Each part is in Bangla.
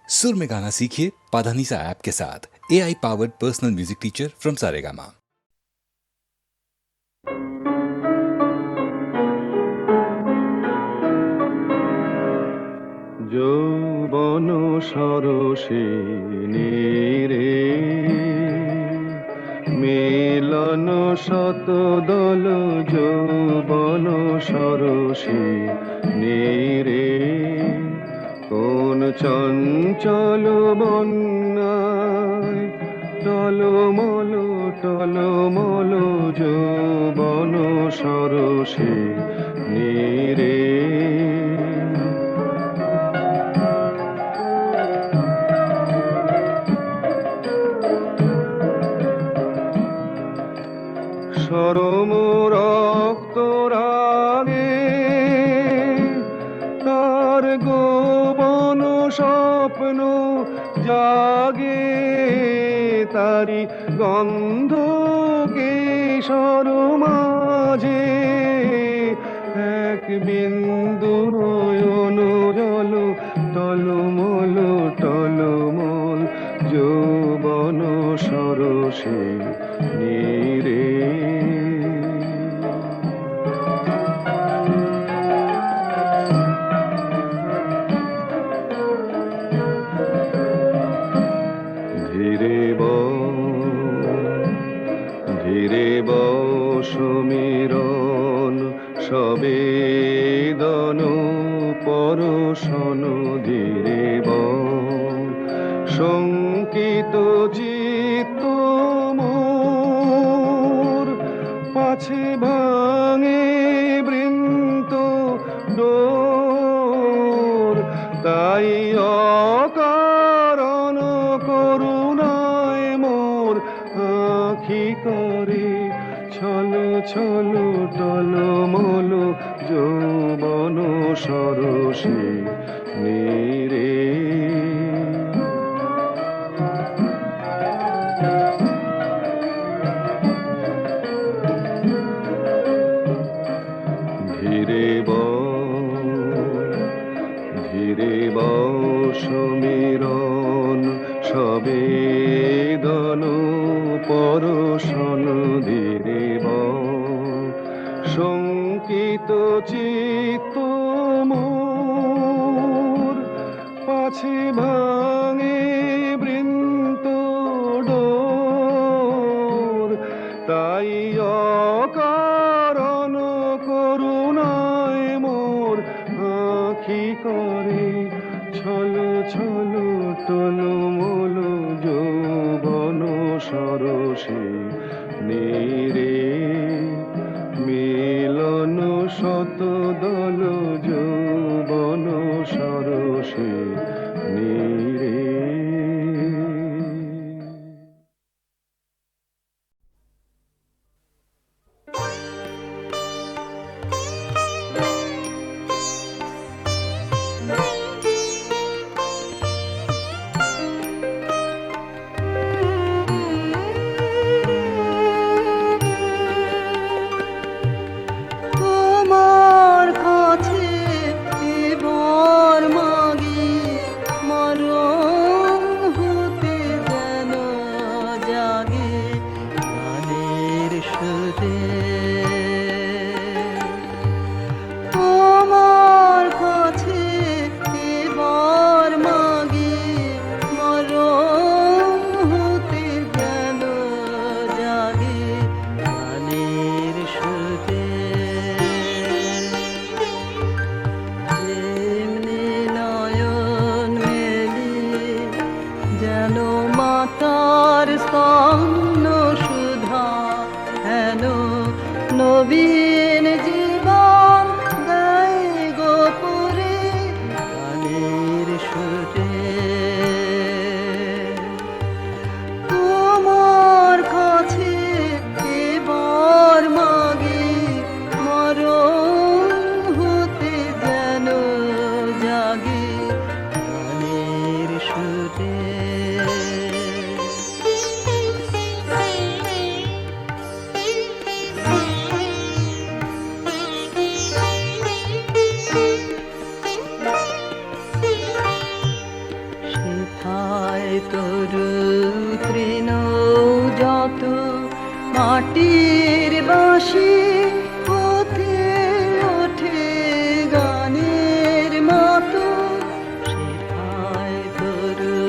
सुर में गाना सीखिए पाधानीसा ऐप के साथ। AI powered personal music teacher from Saregama. যৌবন সরসিনী রে মিলন শত দল যৌবন সরসিনী রে কোন চঞ্চল বন্যায় টলমল টলমল যৌবন সরসিনী রে সরম রক্ত রাগে তার গোপন স্বপ্ন জাগে তারি গন্ধ কেশর মাঝে এক বিন্দু নয়ন জল টলমল টলমল যৌবন সরসিনী রে ধীরে সমীরণ সবেদন পরশন ধীরে শঙ্কিত চিত্ত মোর পাছে ভাঙে বৃন্ত ডোর তাই অকারণ করুণায় মোর আখি করে ছল ছল টলমল যৌবন সরসিনী রে ধীরে সমীরণ সবেদন পরশন ধীরে শঙ্কিত চিত্ত মোর পাছে ভাঙে বৃন্ত ডোর তাই অকারণ করুণায় মোর আখি করে ছল ছল টলমল যৌবন সরসিনী রে মিলন শত দল যৌবন সরসিনী রে। সেথায় তরু তৃণ যত মাটির বাঁশি হতে ওঠে গানের মতো সেথায় তরু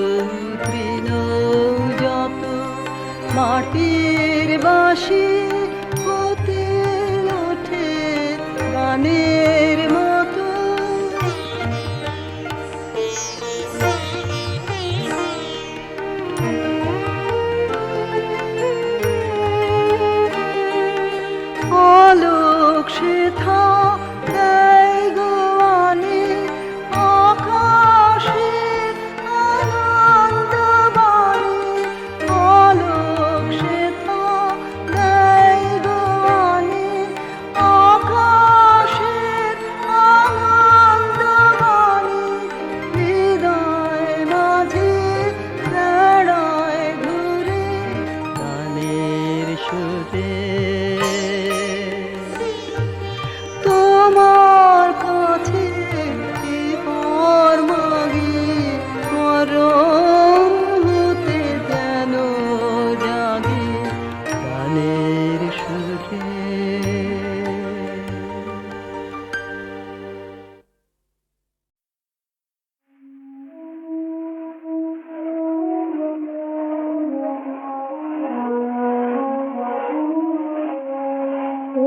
তৃণ যত মাটির বাঁশি হতে ওঠে গানের মতো আলোক সেথা দেয় গোয়ানে আকাশে আনন্দ বাণী আলোক সেথা দেয় গোয়ানে আকাশে আনন্দ বাণী হৃদয় মাঝে বেড়ায় ঘুরে গানের সুরে তোমার কাছে পর মাগি মরণ হতে যেন জাগে গানের সুরে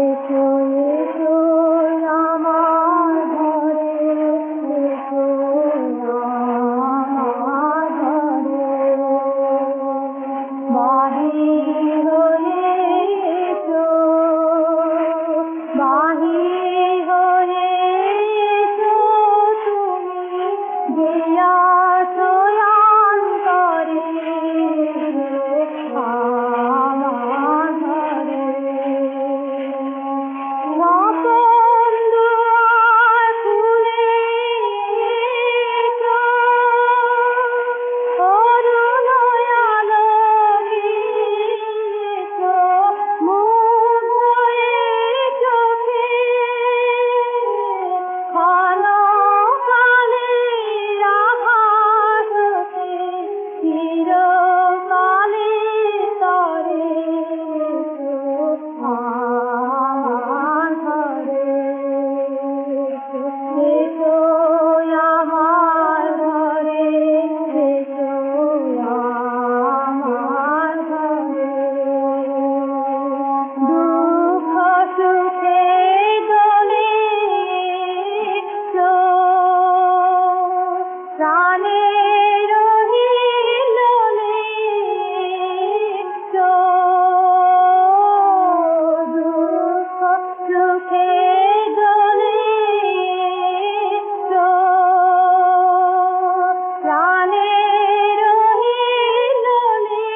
এসো এসো আমার ঘরে এসো আমার ঘরে বাহির হয়ে এসো বাহির হয়ে এসো তুমি যে আছো অন্তরে আমার ঘরে নতুন দুয়ার খুলে এসো অরুণ আলোকে এসো মুগ্ধ এই চোখে ক্ষণকালের আভাস হতে চিরকালের তরে এসো আমার ঘরে এসো আমার ঘরে এসো আমার ঘরে দুঃখ সুখে দোলে এসো প্রাণের হিলোলে এসো দুঃখ সুখে দোলে এসো প্রাণের হিলোলে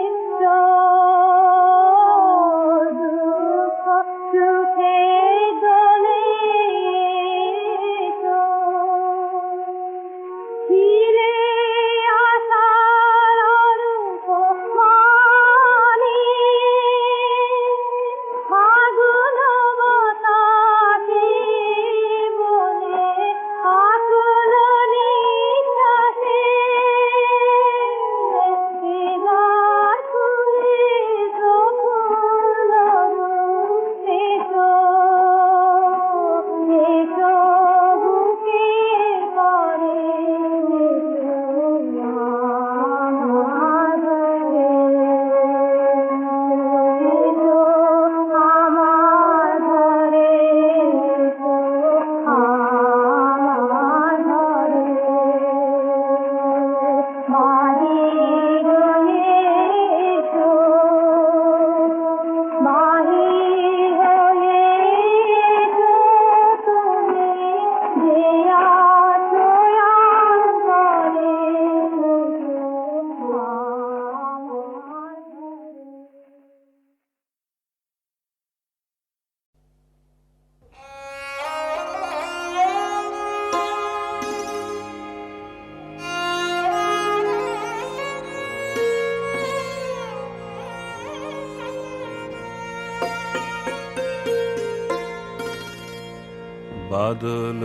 এসো দুঃখ সুখে দোলে এসো ফিরে আসার অরূপ মানি ফাগুন বাতাসে বলে আকুল নিঃশ্বাসে এবার খুলে প্রফুল্ল রূপ এসো এসো বুকের পরে এসো আমার ঘরে এসো আমার ঘরে এসো আমার ঘরে বাহির হয়ে এসো বাহির হয়ে এসো তুমি যে আছো অন্তরে এসো আমার ঘরে বাদল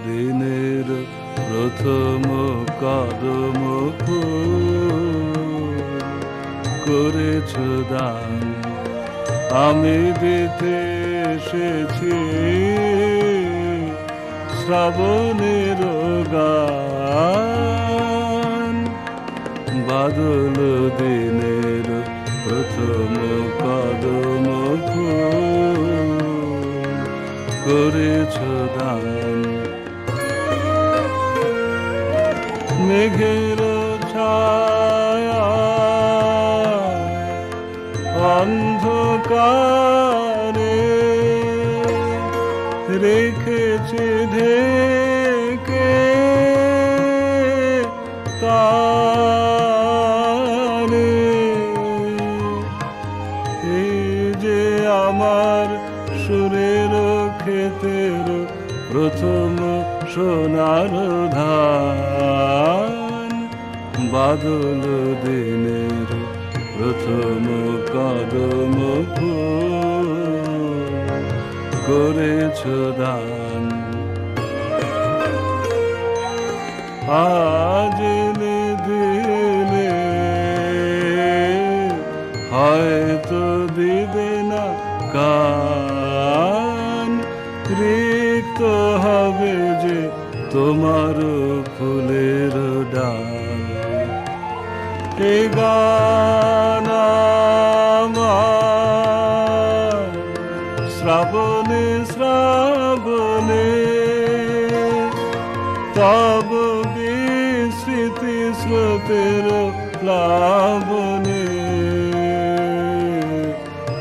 দিনের প্রথম কদম ফুল করেছ দান, আমি দিতে এসেছি শ্রাবণের গান। বাদল দিনের প্রথম কদম ফুল করেছ দান। মেঘের ছায়া অন্ধকারে রেখেছে ঢেকে তারে। এই যে আমার সুরের ক্ষেতের প্রথম সোনার ধান। বাদল দিনের প্রথম কদম ফুল করেছ দান। আজ দিলে হয়তো দিবে না কান, রিক্ত হবে যে তোমার ফুলের ডাল। এ গান আমার শ্রাবণে শ্রাবণে তব বিস্মৃতি স্রোতের প্লাবনে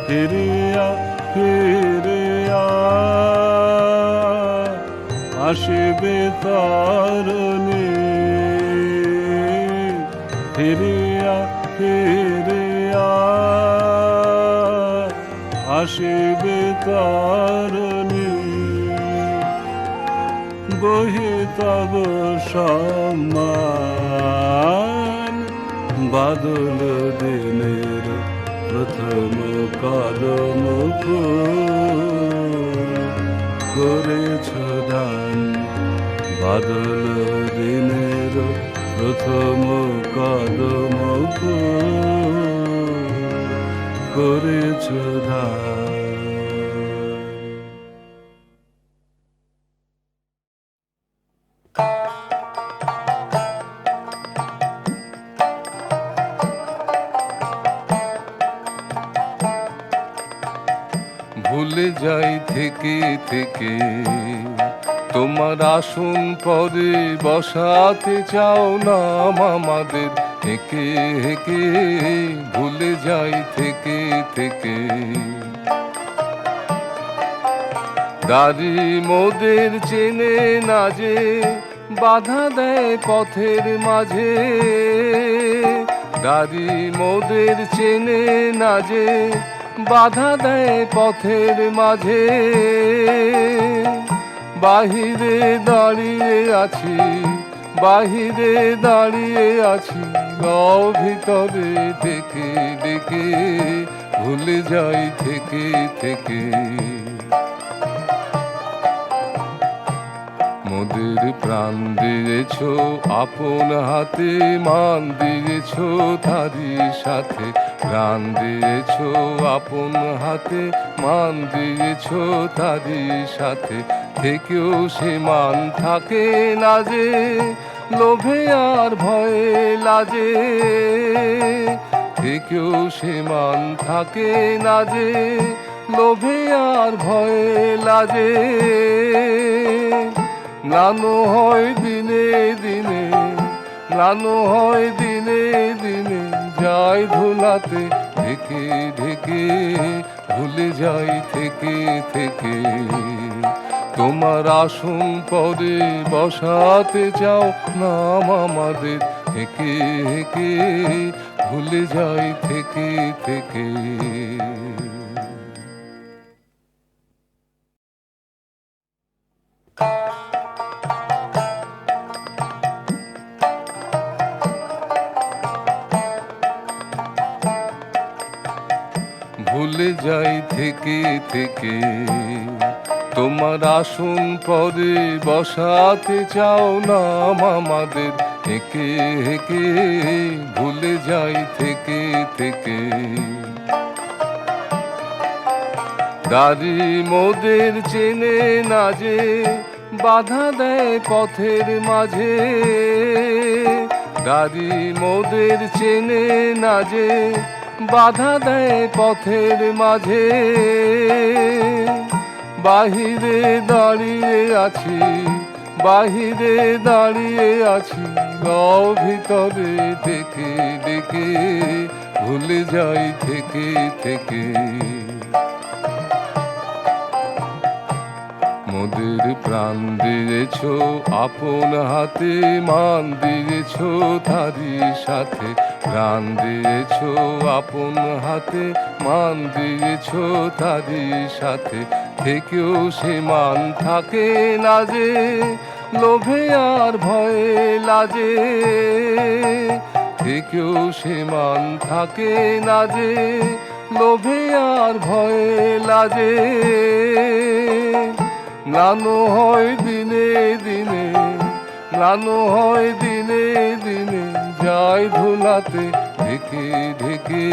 ফিরিয়া ফিরিয়া আসিবে তরণী। ফিরিয়া ফিরিয়া আসিবে তরণী। বহি তব সম্মান। বাদল দিনের প্রথম কদম ফুল করেছ দান। বাদল দিনের প্রথম কদম ফুল করেছ দান। ভুলে যাই থেকে থেকে তোমার আসন পরে বসাতে চাও নাম আমাদের হেকে হেকে। ভুলে যাই থেকে থেকে দাড়ি মোদের চেনে না যে বাধা দেয় পথের মাঝে। দাড়ি মোদের চেনে না যে বাধা দেয় পথের মাঝে। বাহিরে দাঁড়িয়ে আছি, বাহিরে দাঁড়িয়ে আছি, গাও ভিতরে ডেকে ডেকে। ভুলে যাই থেকে থেকে মোদের প্রাণ দিয়েছ আপন হাতে, মান দিয়েছ তারি সাথে। প্রাণ দিয়েছ আপন হাতে, মান দিয়েছ তারি সাথে। থেকেও সে মান থাকে না যে লোভে আর ভয়ে লাজে। থেকেও সে মান থাকে না যে লোভে আর ভয়ে লাজে। নানো হয় দিনে দিনে, নানো হয় দিনে দিনে, যায় ধুলাতে ঢেকে ঢেকে। ভুলে যাই থেকে থেকে তোমার আসন পরে বসাতে চাও নাম আমাদের হেকে হেকে। ভুলে যাই থেকে থেকে ভুলে যাই থেকে থেকে তোমার আসন পরে বসাতে চাও নাম আমাদের, হেঁকে হেঁকে ভুলে যাই থেকে থেকে। দাড়ি মোদের চেনে না যে, বাধা দেয় পথের মাঝে। দাড়ি মোদের চেনে না যে, বাধা দেয় পথের মাঝে। বাহিরে দাঁড়িয়ে আছি, বাহিরে দাঁড়িয়ে আছি, গাও ভিতরে ডেকে ডেকে ভুলে যাই থেকে থেকে। মোদের প্রাণ দিয়েছ আপন হাতে, মান দিয়েছ তারি সাথে। প্রাণ দিয়েছ আপন হাতে, মান দিয়েছ তারি সাথে। থেকেও সে মান থাকে না যে, লোভে আর ভয়ে লাজে। থেকেও সে মান থাকে না যে, লোভে আর ভয়ে লাজে। নানো হয় দিনে দিনে, নানো হয় দিনে দিনে, যাই ধুলাতে ঢেকে ঢেকে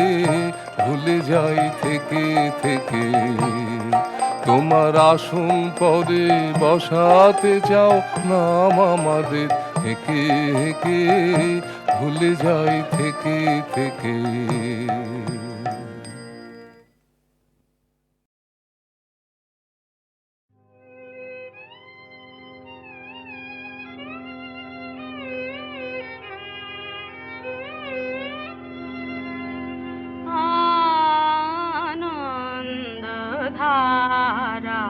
ভুলে যাই থেকে থেকে। তোমার আসন পরে বসাতে চাও নাম আমাদের, হেঁকে হেঁকে ভুলে যাই থেকে থেকে। ধারা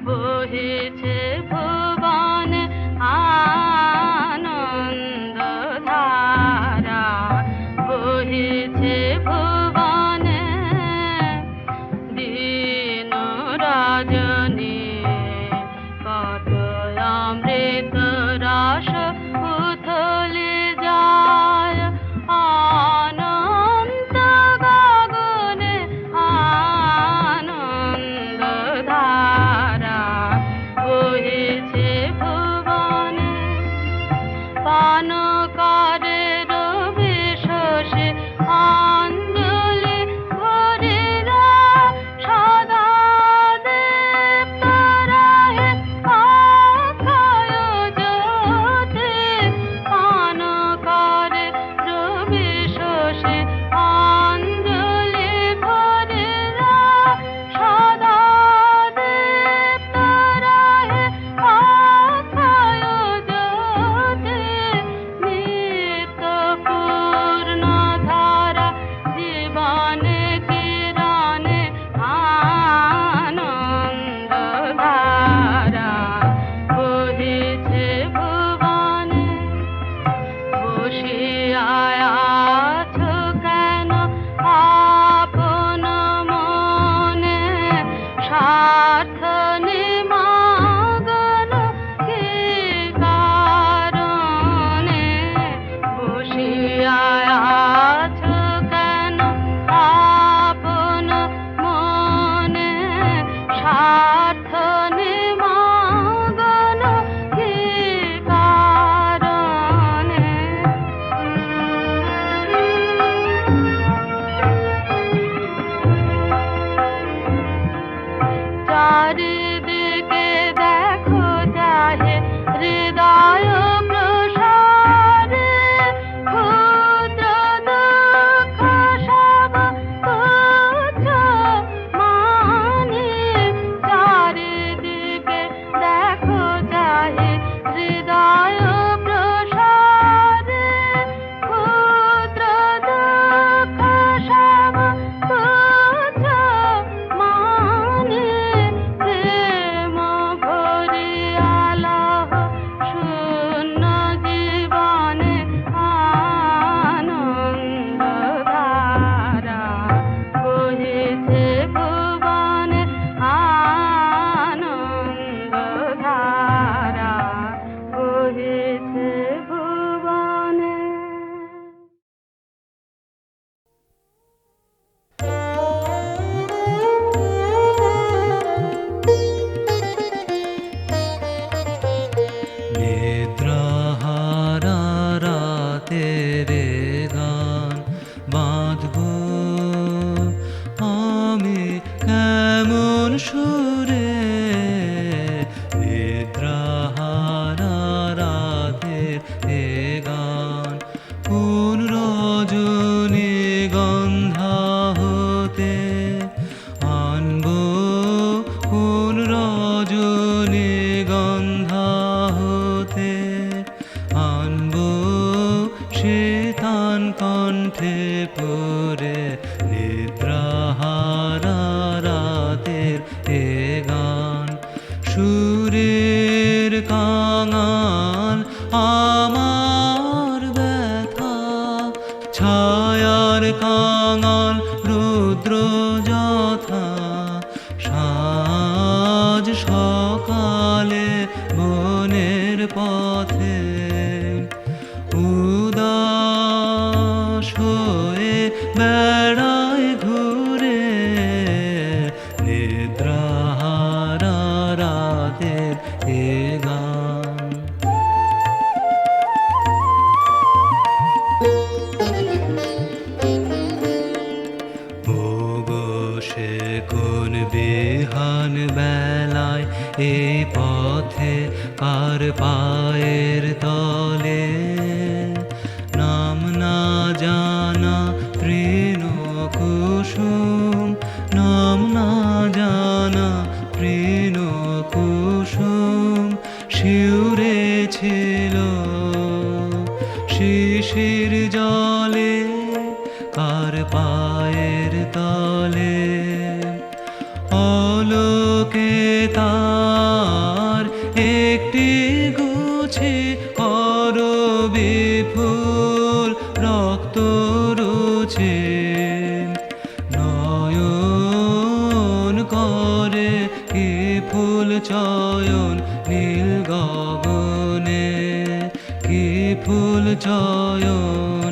বহেছে ভুবন, আনন্দ ধারা বহেছে ভুবনে। দিন রজনী কত অমৃত রস উথলে যায়, অনন্ত গগনে আনন্দ ধারা বহেছে ভুবনে। পান করে রবি শোষে অঞ্জলি ভরিরা, সদা দীপ্ত রাহে অক্ষয় জ্যোতি। পান করে রবি শোষে অঞ্জলি ভরিরা, সদা দীপ্ত রাহে অক্ষয় জ্যোতি। নিত্য কণ্ঠে পড়ে নিদ্রাহারা রাতের এ গান সুরের কাঙাল আমার ব্যথা ছায়ার কাঙাল রুদ্র যথা সাজ সকালে বনের পথে উদাস হয়ে বেড়ায় ঘুরে নিদ্রাহারা রাতের এ গান সে কোন বিহান বেলায় এই পথে কার পায়ের তলে নাম না জানা তৃণ কুসুম নাম না জানা তৃণ কুসুম শিউরে ছিল শিশির জলে কার পায়ের তলে অলোকে তার একটি গুছে অরবি ফুল রক্ত রুছে নয়ন করে কি ফুল চয়ন নীল গগনে কি ফুল চয়ন